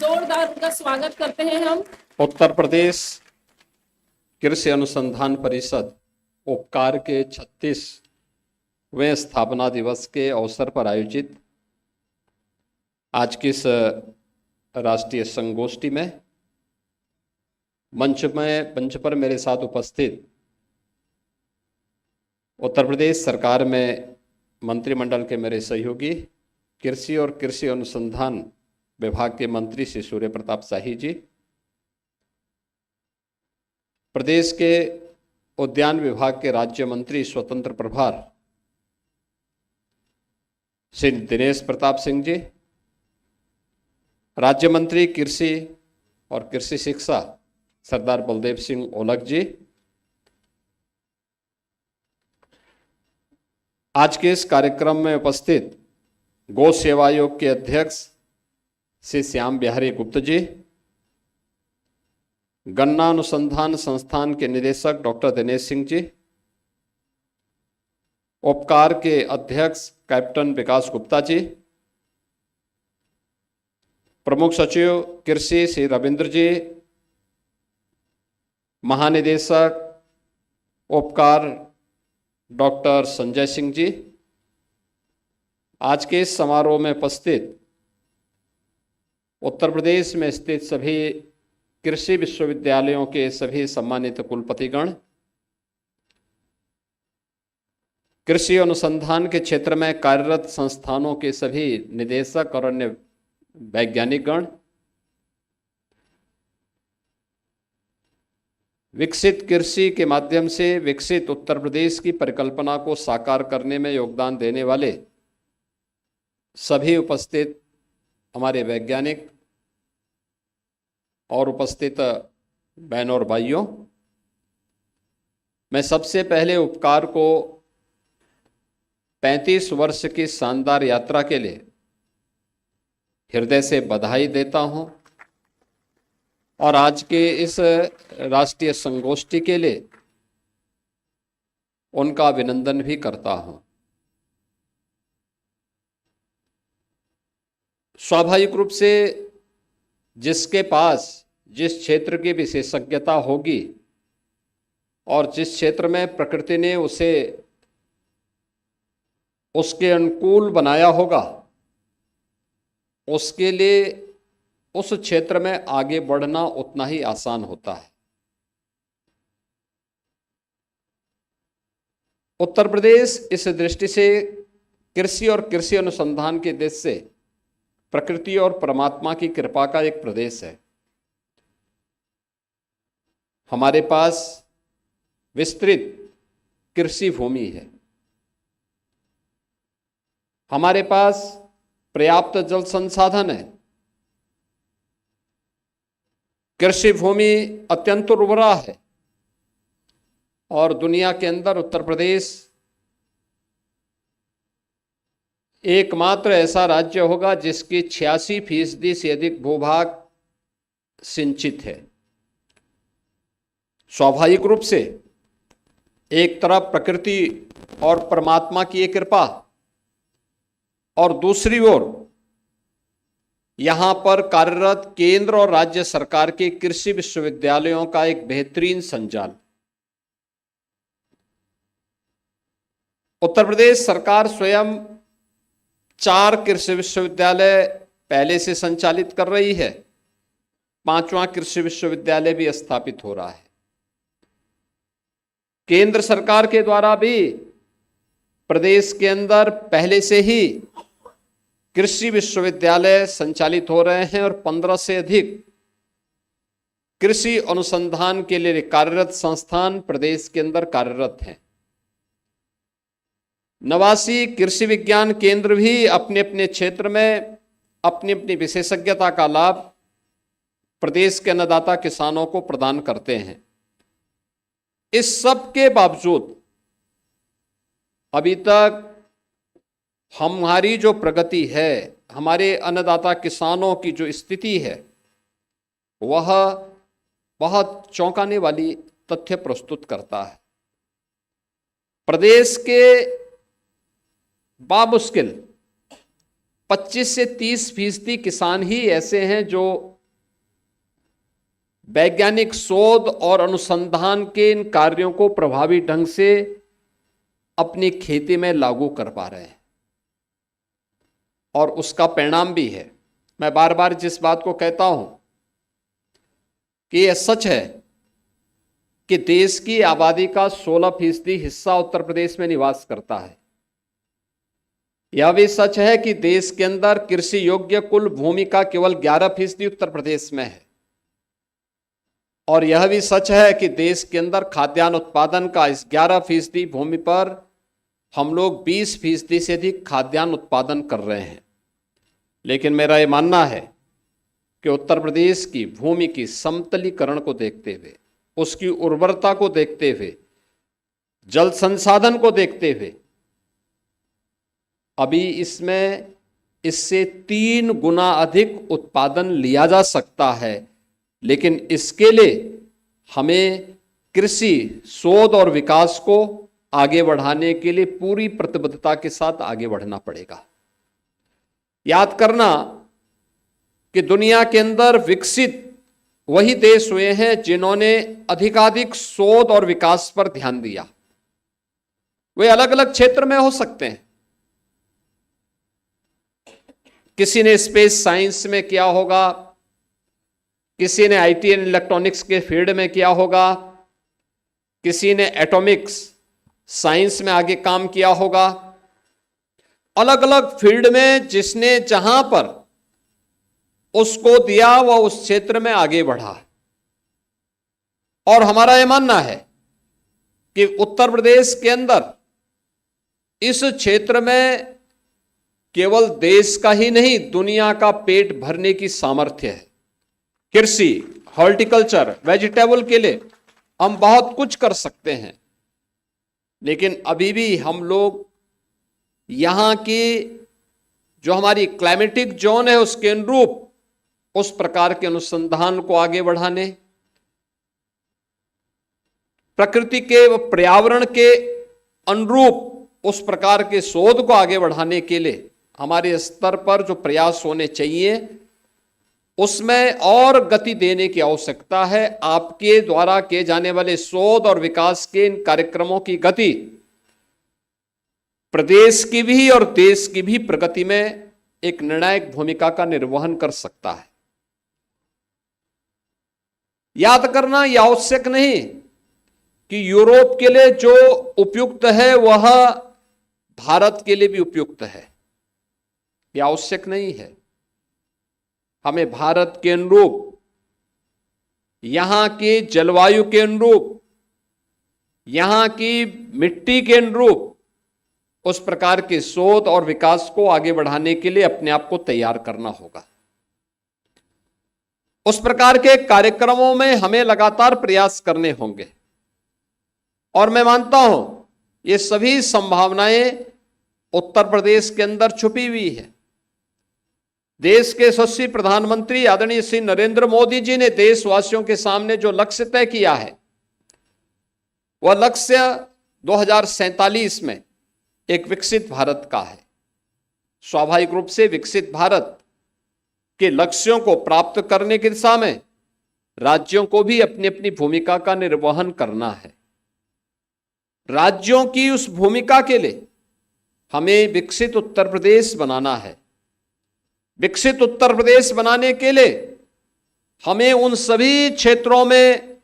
जोरदार उनका स्वागत करते हैं हम। उत्तर प्रदेश कृषि अनुसंधान परिषद उपकार के 36वें स्थापना दिवस के अवसर पर आयोजित आज की इस राष्ट्रीय संगोष्ठी में मंच पर मेरे साथ उपस्थित उत्तर प्रदेश सरकार में मंत्रिमंडल के मेरे सहयोगी कृषि और कृषि अनुसंधान विभाग के मंत्री श्री सूर्य प्रताप शाही जी, प्रदेश के उद्यान विभाग के राज्य मंत्री स्वतंत्र प्रभार श्री दिनेश प्रताप सिंह जी, राज्य मंत्री कृषि और कृषि शिक्षा सरदार बलदेव सिंह ओलख जी, आज के इस कार्यक्रम में उपस्थित गौ सेवा आयोग के अध्यक्ष श्री श्याम बिहारी गुप्त जी, गन्ना अनुसंधान संस्थान के निदेशक डॉक्टर दिनेश सिंह जी, उपकार के अध्यक्ष कैप्टन विकास गुप्ता जी, प्रमुख सचिव कृषि श्री रविंद्र जी, महानिदेशक उपकार डॉक्टर संजय सिंह जी, आज के इस समारोह में उपस्थित उत्तर प्रदेश में स्थित सभी कृषि विश्वविद्यालयों के सभी सम्मानित कुलपतिगण, कृषि अनुसंधान के क्षेत्र में कार्यरत संस्थानों के सभी निदेशक और अन्य वैज्ञानिकगण, विकसित कृषि के माध्यम से विकसित उत्तर प्रदेश की परिकल्पना को साकार करने में योगदान देने वाले सभी उपस्थित हमारे वैज्ञानिक और उपस्थित बहनों और भाइयों, मैं सबसे पहले उपकार को 35 वर्ष की शानदार यात्रा के लिए हृदय से बधाई देता हूं और आज के इस राष्ट्रीय संगोष्ठी के लिए उनका अभिनंदन भी करता हूं। स्वाभाविक रूप से जिसके पास जिस क्षेत्र की विशेषज्ञता होगी और जिस क्षेत्र में प्रकृति ने उसे उसके अनुकूल बनाया होगा, उसके लिए उस क्षेत्र में आगे बढ़ना उतना ही आसान होता है। उत्तर प्रदेश इस दृष्टि से कृषि और कृषि अनुसंधान के देश से प्रकृति और परमात्मा की कृपा का एक प्रदेश है। हमारे पास विस्तृत कृषि भूमि है, हमारे पास पर्याप्त जल संसाधन है, कृषि भूमि अत्यंत उर्वरा है और दुनिया के अंदर उत्तर प्रदेश एकमात्र ऐसा राज्य होगा जिसकी 86% से अधिक भूभाग सिंचित है। स्वाभाविक रूप से एक तरफ प्रकृति और परमात्मा की एक कृपा और दूसरी ओर यहां पर कार्यरत केंद्र और राज्य सरकार के कृषि विश्वविद्यालयों का एक बेहतरीन संजाल। उत्तर प्रदेश सरकार स्वयं 4 कृषि विश्वविद्यालय पहले से संचालित कर रही है, 5वां कृषि विश्वविद्यालय भी स्थापित हो रहा है। केंद्र सरकार के द्वारा भी प्रदेश के अंदर पहले से ही कृषि विश्वविद्यालय संचालित हो रहे हैं और 15 से अधिक कृषि अनुसंधान के लिए कार्यरत संस्थान प्रदेश के अंदर कार्यरत हैं। 89 कृषि विज्ञान केंद्र भी अपने अपने क्षेत्र में अपनी अपनी विशेषज्ञता का लाभ प्रदेश के अन्नदाता किसानों को प्रदान करते हैं। इस सब के बावजूद अभी तक हमारी जो प्रगति है, हमारे अन्नदाता किसानों की जो स्थिति है, वह बहुत चौंकाने वाली तथ्य प्रस्तुत करता है। प्रदेश के बामुश्किल 25 से 30% किसान ही ऐसे हैं जो वैज्ञानिक शोध और अनुसंधान के इन कार्यों को प्रभावी ढंग से अपनी खेती में लागू कर पा रहे हैं, और उसका परिणाम भी है। मैं बार बार जिस बात को कहता हूं कि यह सच है कि देश की आबादी का 16% हिस्सा उत्तर प्रदेश में निवास करता है। यह भी सच है कि देश के अंदर कृषि योग्य कुल भूमि का केवल 11% उत्तर प्रदेश में है। और यह भी सच है कि देश के अंदर खाद्यान्न उत्पादन का इस 11% भूमि पर हम लोग 20% से अधिक खाद्यान्न उत्पादन कर रहे हैं। लेकिन मेरा यह मानना है कि उत्तर प्रदेश की भूमि की समतलीकरण को देखते हुए, उसकी उर्वरता को देखते हुए, जल संसाधन को देखते हुए अभी इसमें इससे 3 गुना अधिक उत्पादन लिया जा सकता है। लेकिन इसके लिए हमें कृषि शोध और विकास को आगे बढ़ाने के लिए पूरी प्रतिबद्धता के साथ आगे बढ़ना पड़ेगा। याद करना कि दुनिया के अंदर विकसित वही देश हुए हैं जिन्होंने अधिकाधिक शोध और विकास पर ध्यान दिया। वे अलग अलग क्षेत्र में हो सकते हैं। किसी ने स्पेस साइंस में किया होगा, किसी ने आईटी एंड इलेक्ट्रॉनिक्स के फील्ड में किया होगा, किसी ने एटॉमिक्स साइंस में आगे काम किया होगा। अलग अलग फील्ड में जिसने जहां पर उसको दिया वह उस क्षेत्र में आगे बढ़ा। और हमारा यह मानना है कि उत्तर प्रदेश के अंदर इस क्षेत्र में केवल देश का ही नहीं, दुनिया का पेट भरने की सामर्थ्य है। कृषि, हॉर्टिकल्चर, वेजिटेबल के लिए हम बहुत कुछ कर सकते हैं। लेकिन अभी भी हम लोग यहां की जो हमारी क्लाइमेटिक जोन है उसके अनुरूप उस प्रकार के अनुसंधान को आगे बढ़ाने, प्रकृति के व पर्यावरण के अनुरूप उस प्रकार के शोध को आगे बढ़ाने के लिए हमारे स्तर पर जो प्रयास होने चाहिए उसमें और गति देने की आवश्यकता है। आपके द्वारा किए जाने वाले शोध और विकास के इन कार्यक्रमों की गति प्रदेश की भी और देश की भी प्रगति में एक निर्णायक भूमिका का निर्वहन कर सकता है। याद करना यह आवश्यक नहीं कि यूरोप के लिए जो उपयुक्त है वह भारत के लिए भी उपयुक्त है, यह आवश्यक नहीं है। हमें भारत के अनुरूप, यहां के जलवायु के अनुरूप, यहां की मिट्टी के अनुरूप उस प्रकार के शोध और विकास को आगे बढ़ाने के लिए अपने आप को तैयार करना होगा। उस प्रकार के कार्यक्रमों में हमें लगातार प्रयास करने होंगे। और मैं मानता हूं ये सभी संभावनाएं उत्तर प्रदेश के अंदर छुपी हुई है। देश के यशस्वी प्रधानमंत्री आदरणीय श्री नरेंद्र मोदी जी ने देशवासियों के सामने जो लक्ष्य तय किया है वह लक्ष्य 2047 में एक विकसित भारत का है। स्वाभाविक रूप से विकसित भारत के लक्ष्यों को प्राप्त करने की दिशा में राज्यों को भी अपनी अपनी भूमिका का निर्वहन करना है। राज्यों की उस भूमिका के लिए हमें विकसित उत्तर प्रदेश बनाना है। विकसित उत्तर प्रदेश बनाने के लिए हमें उन सभी क्षेत्रों में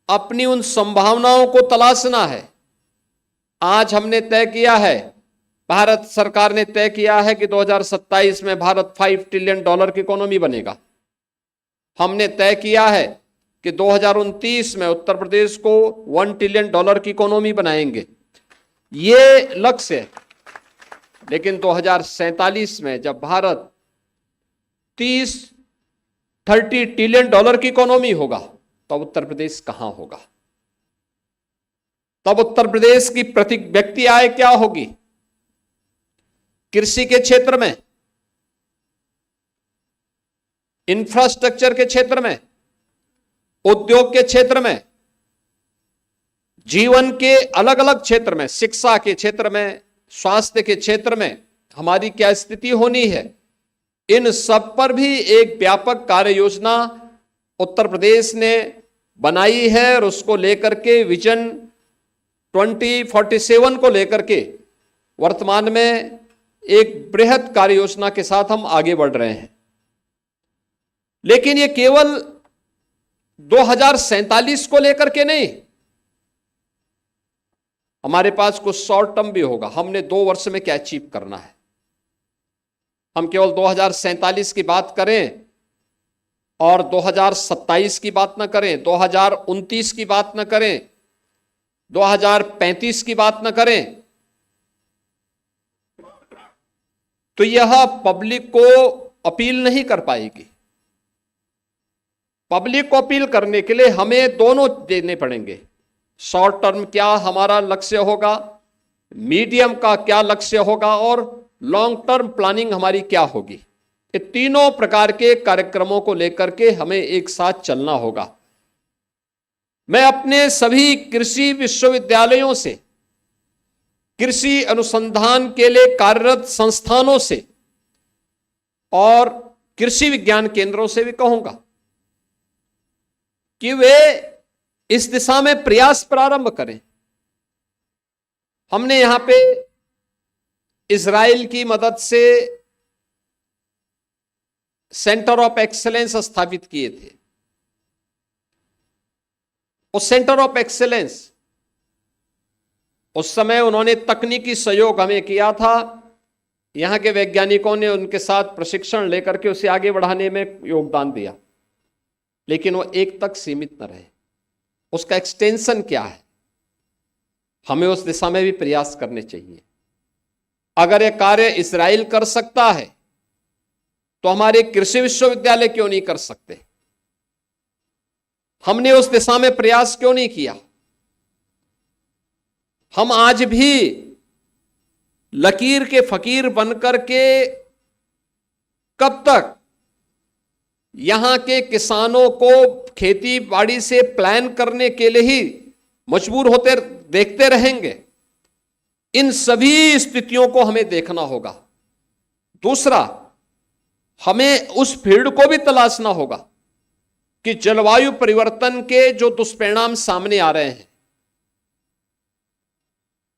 अपनी उन संभावनाओं को तलाशना है। आज हमने तय किया है, भारत सरकार ने तय किया है कि 2027 में भारत $5 ट्रिलियन की इकोनॉमी बनेगा। हमने तय किया है कि 2029 में उत्तर प्रदेश को $1 ट्रिलियन की इकोनॉमी बनाएंगे। ये लक्ष्य है। लेकिन 2047 में जब भारत 30 ट्रिलियन की इकोनॉमी होगा तब उत्तर प्रदेश कहां होगा? तब उत्तर प्रदेश की प्रति व्यक्ति आय क्या होगी? कृषि के क्षेत्र में, इंफ्रास्ट्रक्चर के क्षेत्र में, उद्योग के क्षेत्र में, जीवन के अलग अलग क्षेत्र में, शिक्षा के क्षेत्र में, स्वास्थ्य के क्षेत्र में हमारी क्या स्थिति होनी है? इन सब पर भी एक व्यापक कार्य योजना उत्तर प्रदेश ने बनाई है और उसको लेकर के विजन 2047 को लेकर के वर्तमान में एक बृहद कार्य योजना के साथ हम आगे बढ़ रहे हैं। लेकिन ये केवल 2047 को लेकर के नहीं, हमारे पास कुछ शॉर्ट टर्म भी होगा। हमने 2 वर्ष में क्या अचीव करना है। हम केवल 2047 की बात करें और 2027 की बात न करें, 2029 की बात न करें, 2035 की बात न करें, तो यह पब्लिक को अपील नहीं कर पाएगी। पब्लिक को अपील करने के लिए हमें दोनों देने पड़ेंगे। शॉर्ट टर्म क्या हमारा लक्ष्य होगा, मीडियम का क्या लक्ष्य होगा और लॉन्ग टर्म प्लानिंग हमारी क्या होगी। ये तीनों प्रकार के कार्यक्रमों को लेकर के हमें एक साथ चलना होगा। मैं अपने सभी कृषि विश्वविद्यालयों से, कृषि अनुसंधान के लिए कार्यरत संस्थानों से और कृषि विज्ञान केंद्रों से भी कहूंगा कि वे इस दिशा में प्रयास प्रारंभ करें। हमने यहां पे इजराइल की मदद से सेंटर ऑफ एक्सीलेंस स्थापित किए थे। उस सेंटर ऑफ एक्सीलेंस, उस समय उन्होंने तकनीकी सहयोग हमें किया था। यहां के वैज्ञानिकों ने उनके साथ प्रशिक्षण लेकर के उसे आगे बढ़ाने में योगदान दिया, लेकिन वो एक तक सीमित न रहे। उसका एक्सटेंशन क्या है, हमें उस दिशा में भी प्रयास करने चाहिए। अगर यह कार्य इजराइल कर सकता है तो हमारे कृषि विश्वविद्यालय क्यों नहीं कर सकते? हमने उस दिशा में प्रयास क्यों नहीं किया? हम आज भी लकीर के फकीर बनकर के कब तक यहां के किसानों को खेती बाड़ी से प्लान करने के लिए ही मजबूर होते देखते रहेंगे? इन सभी स्थितियों को हमें देखना होगा। दूसरा, हमें उस फील्ड को भी तलाशना होगा कि जलवायु परिवर्तन के जो दुष्परिणाम सामने आ रहे हैं।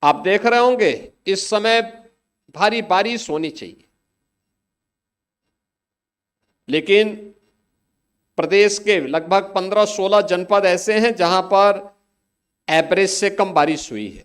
आप देख रहे होंगे इस समय भारी बारिश होनी चाहिए, लेकिन प्रदेश के लगभग 15-16 जनपद ऐसे हैं जहां पर एवरेज से कम बारिश हुई है।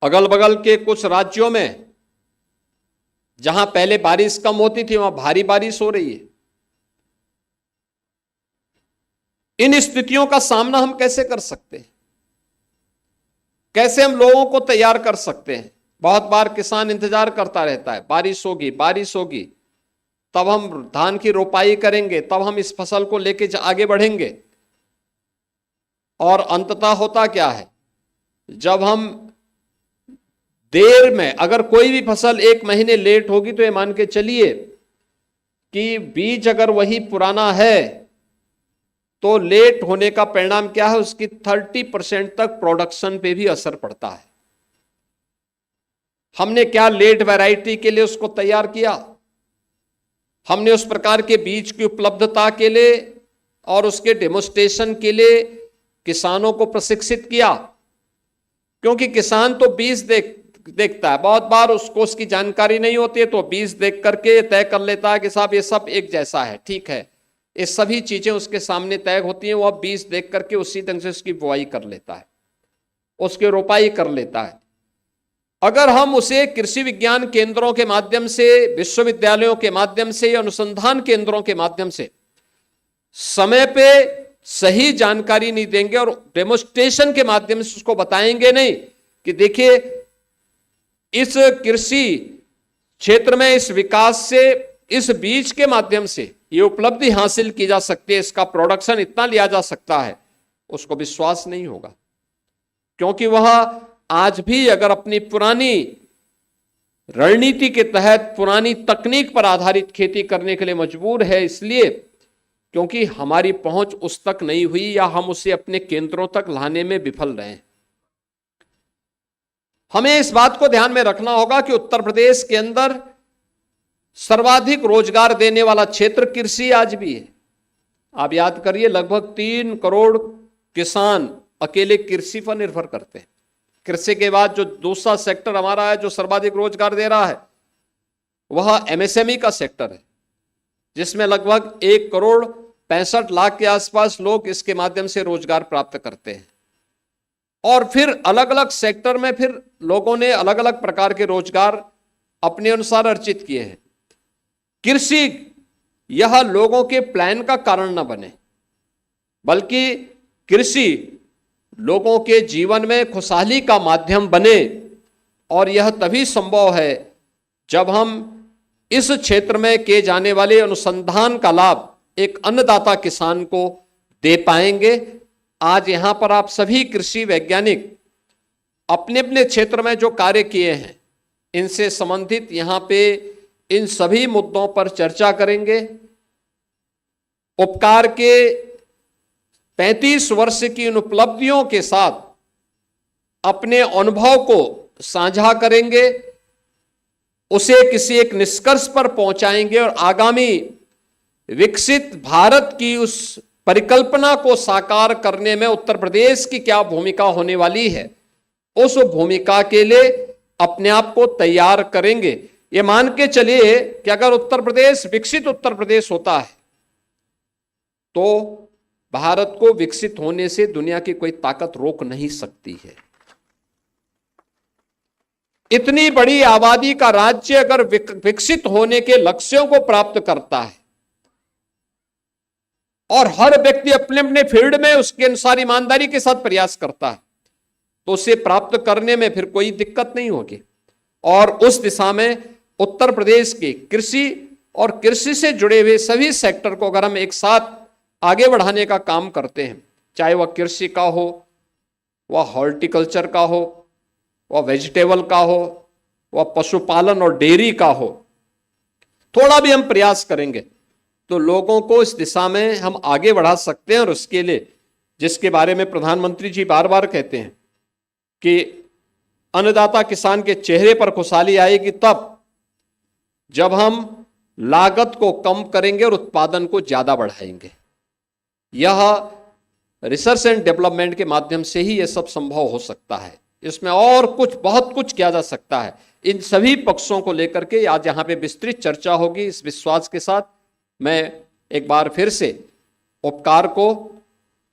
अगल बगल के कुछ राज्यों में जहां पहले बारिश कम होती थी वहां भारी बारिश हो रही है। इन स्थितियों का सामना हम कैसे कर सकते हैं? कैसे हम लोगों को तैयार कर सकते हैं? बहुत बार किसान इंतजार करता रहता है, बारिश होगी बारिश होगी, तब हम धान की रोपाई करेंगे, तब हम इस फसल को लेके आगे बढ़ेंगे। और अंततः होता क्या है, जब हम देर में, अगर कोई भी फसल 1 महीने लेट होगी तो ये मान के चलिए कि बीज अगर वही पुराना है तो लेट होने का परिणाम क्या है, उसकी 30% तक प्रोडक्शन पे भी असर पड़ता है। हमने क्या लेट वैरायटी के लिए उसको तैयार किया? हमने उस प्रकार के बीज की उपलब्धता के लिए और उसके डेमोस्ट्रेशन के लिए किसानों को प्रशिक्षित किया, क्योंकि किसान तो बीज देखता है, बहुत बार उसको उसकी जानकारी नहीं होती है, तो बीज देख करके तय कर लेता है कि साहब ये सब एक जैसा है, ठीक है, ये सभी चीजें उसके सामने तय होती हैं। वो बीज देख करके उसी ढंग से उसकी बुआई कर लेता है, उसकी रोपाई कर लेता है। अगर हम उसे कृषि विज्ञान केंद्रों के माध्यम से, विश्वविद्यालयों के माध्यम से, अनुसंधान केंद्रों के माध्यम से समय पे सही जानकारी नहीं देंगे और डेमोस्ट्रेशन के माध्यम से उसको बताएंगे नहीं कि देखिए इस कृषि क्षेत्र में इस विकास से, इस बीज के माध्यम से ये उपलब्धि हासिल की जा सकती है, इसका प्रोडक्शन इतना लिया जा सकता है, उसको विश्वास नहीं होगा। क्योंकि वह आज भी अगर अपनी पुरानी रणनीति के तहत पुरानी तकनीक पर आधारित खेती करने के लिए मजबूर है, इसलिए क्योंकि हमारी पहुंच उस तक नहीं हुई या हम उसे अपने केंद्रों तक लाने में विफल रहे। हमें इस बात को ध्यान में रखना होगा कि उत्तर प्रदेश के अंदर सर्वाधिक रोजगार देने वाला क्षेत्र कृषि आज भी है। आप याद करिए, लगभग 3 करोड़ किसान अकेले कृषि पर निर्भर करते हैं। कृषि के बाद जो दूसरा सेक्टर हमारा है जो सर्वाधिक रोजगार दे रहा है वह एमएसएमई का सेक्टर है, जिसमें लगभग 1 करोड़ 65 लाख के आसपास लोग इसके माध्यम से रोजगार प्राप्त करते हैं। और फिर अलग अलग सेक्टर में फिर लोगों ने अलग अलग प्रकार के रोजगार अपने अनुसार अर्जित किए हैं। कृषि यह लोगों के प्लान का कारण न बने, बल्कि कृषि लोगों के जीवन में खुशहाली का माध्यम बने। और यह तभी संभव है जब हम इस क्षेत्र में किए जाने वाले अनुसंधान का लाभ एक अन्नदाता किसान को दे पाएंगे। आज यहां पर आप सभी कृषि वैज्ञानिक अपने अपने क्षेत्र में जो कार्य किए हैं इनसे संबंधित यहां पे इन सभी मुद्दों पर चर्चा करेंगे। उपकार के 35 वर्ष की इन उपलब्धियों के साथ अपने अनुभव को साझा करेंगे, उसे किसी एक निष्कर्ष पर पहुंचाएंगे और आगामी विकसित भारत की उस परिकल्पना को साकार करने में उत्तर प्रदेश की क्या भूमिका होने वाली है, उस भूमिका के लिए अपने आप को तैयार करेंगे। ये मान के चलिए कि अगर उत्तर प्रदेश विकसित उत्तर प्रदेश होता है तो भारत को विकसित होने से दुनिया की कोई ताकत रोक नहीं सकती है। इतनी बड़ी आबादी का राज्य अगर विकसित होने के लक्ष्यों को प्राप्त करता है और हर व्यक्ति अपने अपने फील्ड में उसके अनुसार ईमानदारी के साथ प्रयास करता है तो उसे प्राप्त करने में फिर कोई दिक्कत नहीं होगी। और उस दिशा में उत्तर प्रदेश की कृषि और कृषि से जुड़े हुए सभी सेक्टर को अगर हम एक साथ आगे बढ़ाने का काम करते हैं, चाहे वह कृषि का हो, वह हॉर्टिकल्चर का हो, वह वेजिटेबल का हो, वह पशुपालन और डेयरी का हो, थोड़ा भी हम प्रयास करेंगे तो लोगों को इस दिशा में हम आगे बढ़ा सकते हैं। और उसके लिए जिसके बारे में प्रधानमंत्री जी बार बार कहते हैं कि अन्नदाता किसान के चेहरे पर खुशहाली आएगी तब जब हम लागत को कम करेंगे और उत्पादन को ज्यादा बढ़ाएंगे। यह रिसर्च एंड डेवलपमेंट के माध्यम से ही यह सब संभव हो सकता है। इसमें और कुछ बहुत कुछ किया जा सकता है। इन सभी पक्षों को लेकर के आज यहाँ पे विस्तृत चर्चा होगी। इस विश्वास के साथ मैं एक बार फिर से उपकार को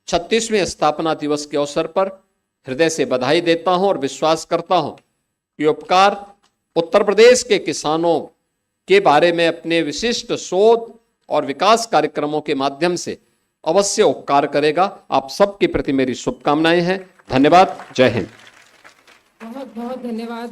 36वें स्थापना दिवस के अवसर पर हृदय से बधाई देता हूं और विश्वास करता हूं कि उपकार उत्तर प्रदेश के किसानों के बारे में अपने विशिष्ट शोध और विकास कार्यक्रमों के माध्यम से अवश्य उपकार करेगा। आप सबके प्रति मेरी शुभकामनाएं हैं। धन्यवाद। जय हिंद। बहुत बहुत धन्यवाद।